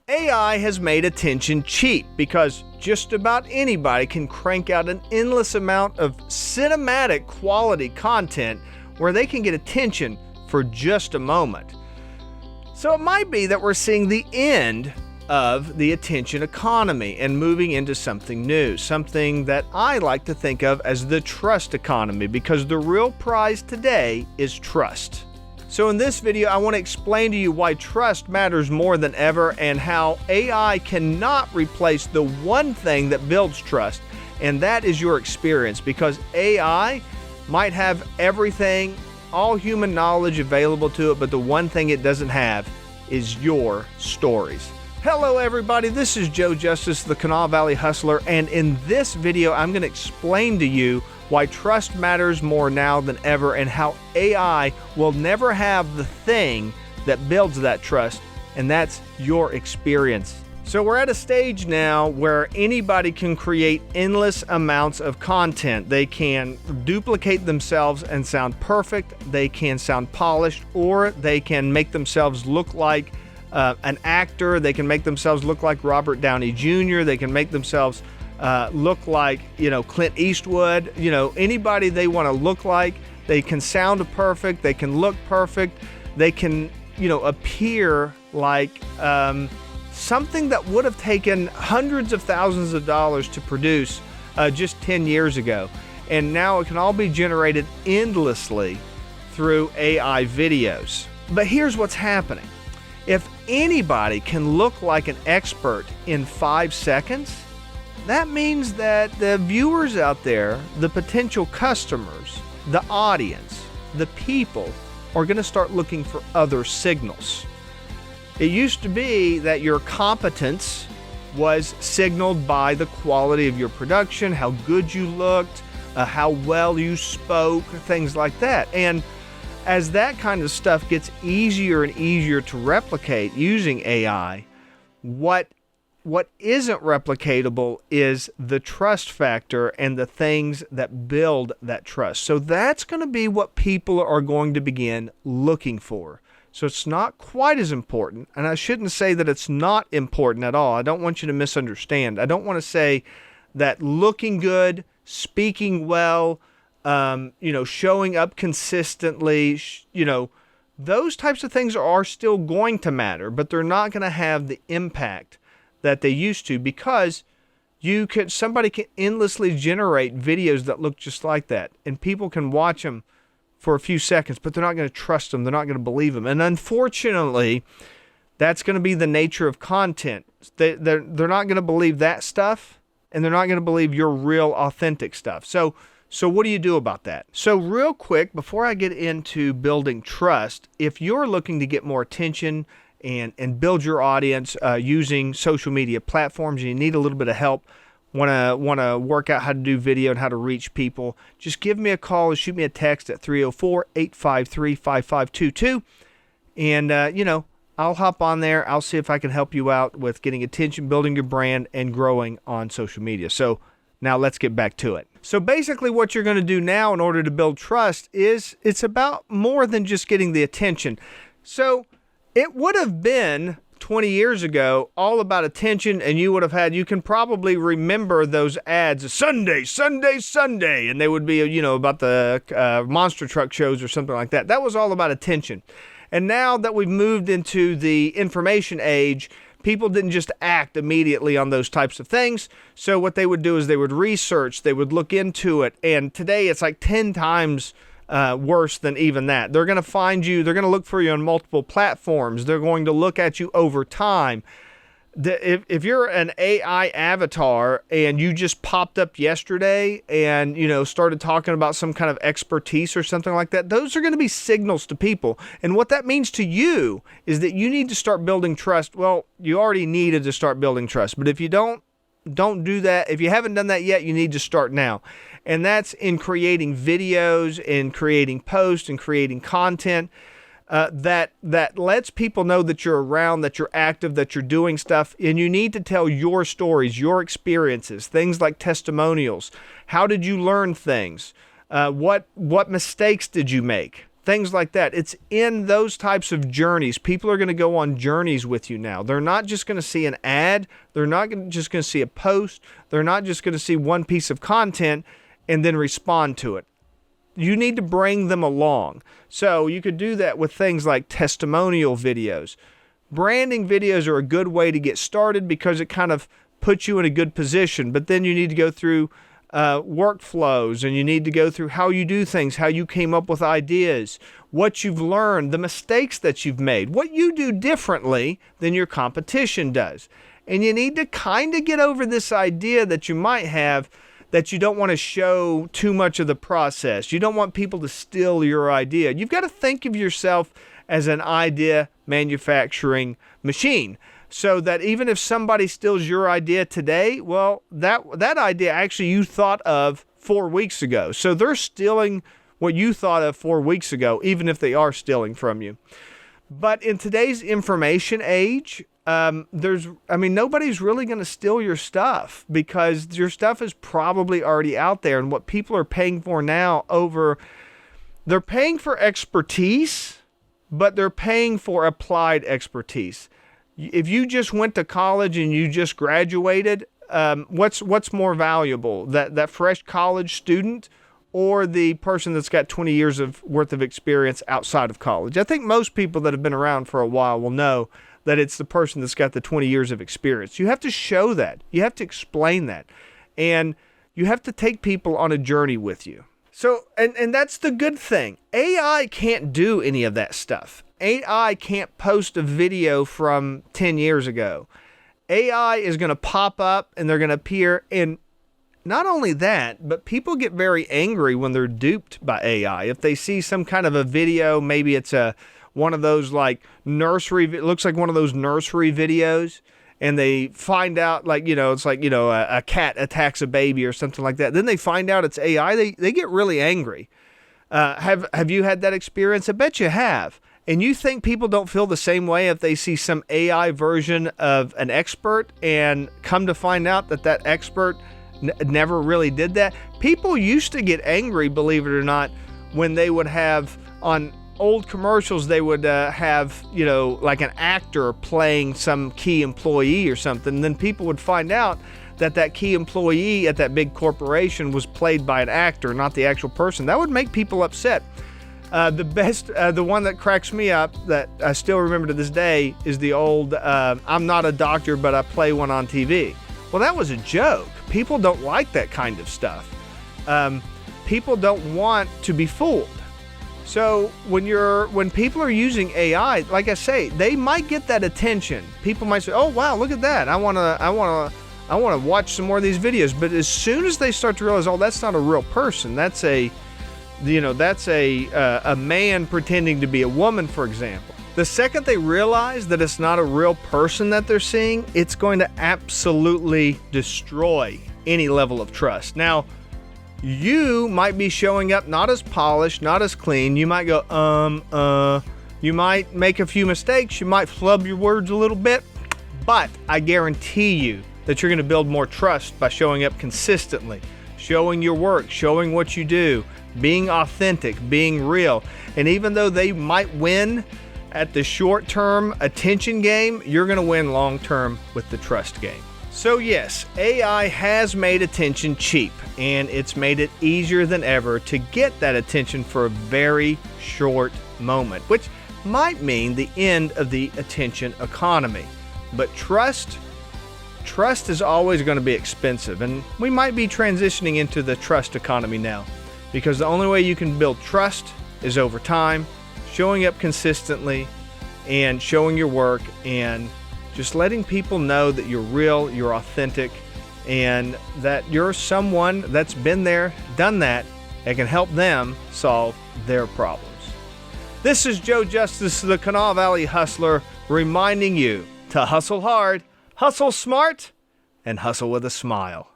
AI has made attention cheap because just about anybody can crank out an endless amount of cinematic quality content where they can get attention for just a moment. So it might be that we're seeing the end of the attention economy and moving into something new, something that I like to think of as the trust economy, because the real prize today is trust. So in this video, I want to explain to you why trust matters more than ever and how AI cannot replace the one thing that builds trust, and that is your experience, because AI might have everything, all human knowledge available to it, but the one thing it doesn't have is your stories. Hello everybody, this is Joe Justice, the Kanawha Valley Hustler, and in this video I'm going to explain to you why trust matters more now than ever and how AI will never have the thing that builds that trust, and that's your experience. So we're at a stage now where anybody can create endless amounts of content. They can duplicate themselves and sound perfect, they can sound polished, or they can make themselves look like an actor, they can make themselves look like Robert Downey Jr., they can make themselves look like, Clint Eastwood, anybody they want to look like. They can sound perfect, they can look perfect, they can, appear like something that would have taken hundreds of thousands of dollars to produce just 10 years ago. And now it can all be generated endlessly through AI videos. But here's what's happening. If anybody can look like an expert in 5 seconds, that means that the viewers out there, the potential customers, the audience, the people are going to start looking for other signals. It used to be that your competence was signaled by the quality of your production, how good you looked, how well you spoke, things like that. And as that kind of stuff gets easier and easier to replicate using AI, what isn't replicatable is the trust factor and the things that build that trust. So that's going to be what people are going to begin looking for. So it's not quite as important, and I shouldn't say that it's not important at all. I don't want you to misunderstand. I don't want to say that looking good, speaking well, showing up consistently, those types of things are still going to matter, but they're not going to have the impact that they used to, because somebody can endlessly generate videos that look just like that, and people can watch them for a few seconds, but they're not going to trust them, they're not going to believe them. And unfortunately, that's going to be the nature of content. They're not going to believe that stuff, and they're not going to believe your real authentic stuff. So what do you do about that? So real quick, before I get into building trust, if you're looking to get more attention and build your audience using social media platforms, and you need a little bit of help, want to work out how to do video and how to reach people, just give me a call or shoot me a text at 304-853-5522, and I'll hop on there. I'll see if I can help you out with getting attention, building your brand, and growing on social media. So now let's get back to it. So basically what you're going to do now in order to build trust is it's about more than just getting the attention. So it would have been 20 years ago all about attention, and you can probably remember those ads, Sunday, Sunday, Sunday, and they would be, about the monster truck shows or something like that. That was all about attention. And now that we've moved into the information age, people didn't just act immediately on those types of things. So what they would do is they would research, they would look into it. And today it's like 10 times worse than even that. They're going to find you, they're going to look for you on multiple platforms. They're going to look at you over time. If you're an AI avatar and you just popped up yesterday and, started talking about some kind of expertise or something like that, those are going to be signals to people. And what that means to you is that you need to start building trust. Well, you already needed to start building trust, but if you don't do that, if you haven't done that yet, you need to start now. And that's in creating videos, in creating posts, and creating content that lets people know that you're around, that you're active, that you're doing stuff. And you need to tell your stories, your experiences, things like testimonials. How did you learn things? What mistakes did you make? things like that. It's in those types of journeys. People are going to go on journeys with you now. They're not just going to see an ad. They're not just going to see a post. They're not just going to see one piece of content and then respond to it. You need to bring them along. So you could do that with things like testimonial videos. Branding videos are a good way to get started because it kind of puts you in a good position. But then you need to go through workflows, and you need to go through how you do things, how you came up with ideas, what you've learned, the mistakes that you've made, what you do differently than your competition does. And you need to kind of get over this idea that you might have that you don't want to show too much of the process. You don't want people to steal your idea. You've got to think of yourself as an idea manufacturing machine, so that even if somebody steals your idea today, well, that idea actually you thought of 4 weeks ago. So they're stealing what you thought of 4 weeks ago, even if they are stealing from you. But in today's information age, nobody's really going to steal your stuff because your stuff is probably already out there. And what people are paying for now they're paying for expertise, but they're paying for applied expertise. If you just went to college and you just graduated, what's more valuable, that fresh college student or the person that's got 20 years worth of experience outside of college? I think most people that have been around for a while will know that it's the person that's got the 20 years of experience. You have to show that. You have to explain that. And you have to take people on a journey with you. So, and that's the good thing. AI can't do any of that stuff. AI can't post a video from 10 years ago. AI is going to pop up and they're going to appear. And not only that, but people get very angry when they're duped by AI. If they see some kind of a video, maybe it's one of those like it looks like one of those nursery videos, and they find out a cat attacks a baby or something like that. Then they find out it's AI. They get really angry. Have you had that experience? I bet you have. And you think people don't feel the same way if they see some AI version of an expert and come to find out that expert never really did that? People used to get angry, believe it or not, when they would have on old commercials, they would have, like an actor playing some key employee or something. And then people would find out that key employee at that big corporation was played by an actor, not the actual person. That would make people upset. The one that cracks me up that I still remember to this day is the old, I'm not a doctor, but I play one on TV. Well, that was a joke. People don't like that kind of stuff. People don't want to be fooled. So when people are using AI, like I say, they might get that attention. People might say, "Oh wow, look at that! I want to watch some more of these videos." But as soon as they start to realize, "Oh, that's not a real person. That's a man pretending to be a woman," for example. The second they realize that it's not a real person that they're seeing, it's going to absolutely destroy any level of trust. Now, you might be showing up not as polished, not as clean. You might go, you might make a few mistakes. You might flub your words a little bit, but I guarantee you that you're going to build more trust by showing up consistently, showing your work, showing what you do, being authentic, being real. And even though they might win at the short-term attention game, you're going to win long-term with the trust game. So yes, AI has made attention cheap, and it's made it easier than ever to get that attention for a very short moment, which might mean the end of the attention economy. But trust is always going to be expensive, and we might be transitioning into the trust economy now, because the only way you can build trust is over time, showing up consistently and showing your work and just letting people know that you're real, you're authentic, and that you're someone that's been there, done that, and can help them solve their problems. This is Joe Justice, the Kanawha Valley Hustler, reminding you to hustle hard, hustle smart, and hustle with a smile.